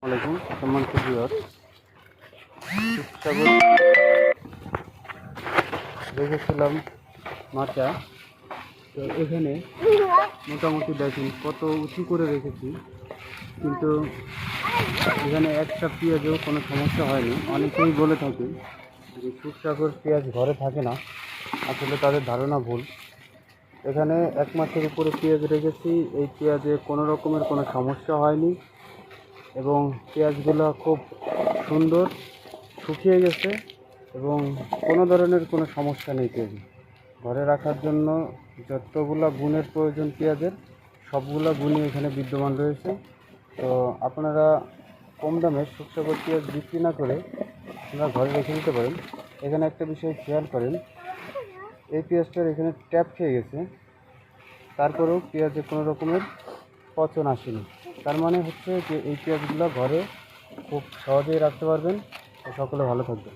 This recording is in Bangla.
আলাইকুম সম্মানিত ভিউয়ার, সুখসাগর রেখেছিলাম মাচা। তো এখানে মোটামুটি দেখুন কত উঁচু করে রেখেছি, কিন্তু এখানে একটা পেঁয়াজেও কোনো সমস্যা হয়নি। অনেকেই বলে থাকে যে সুখসাগর পেঁয়াজ ঘরে থাকে না, আসলে তাদের ধারণা ভুল। এখানে এক মাসের উপরে পেঁয়াজ রেখেছি, এই পেঁয়াজে কোনো রকমের কোনো সমস্যা হয়নি এবং পেঁয়াজগুলো খুব সুন্দর শুকিয়ে গেছে এবং কোনো ধরনের কোনো সমস্যা নেই। পেঁয়াজ ঘরে রাখার জন্য যতগুলো গুণের প্রয়োজন পেঁয়াজের, সবগুলো গুণই এখানে বিদ্যমান রয়েছে। তো আপনারা কম দামে সুখসাগর পেঁয়াজ বিক্রি না করে আপনারা ঘরে রেখে দিতে পারেন। এখানে একটা বিষয় খেয়াল করেন, এই পেঁয়াজটার এখানে ট্যাপ খেয়ে গেছে, তারপরেও পেঁয়াজে কোনো রকমের পচন আসেনি। তার মানে হচ্ছে যে এই পেঁয়াজগুলো ঘরে খুব সহজেই রাখতে পারবেন। সকলে ভালো থাকবেন।